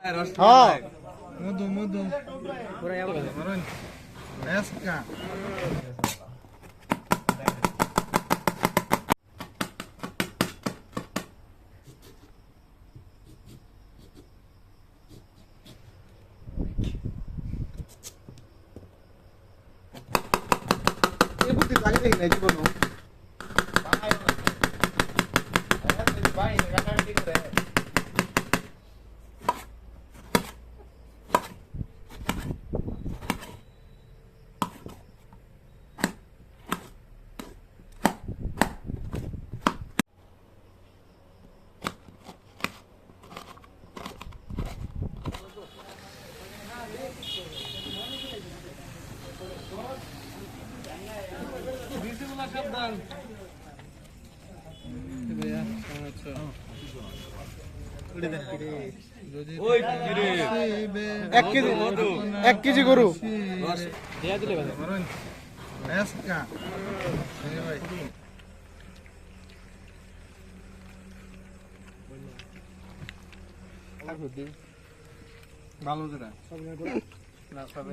হ্যাঁ মধু মধু পুরা যাবো মারুন এসকা এই বুদ্ধি লাগে দেখি না জীবন সাবধান এক কেজি গরু দেয়া দিলে ভালো মারুন এসকা ভাই ভালো যেটা না সবে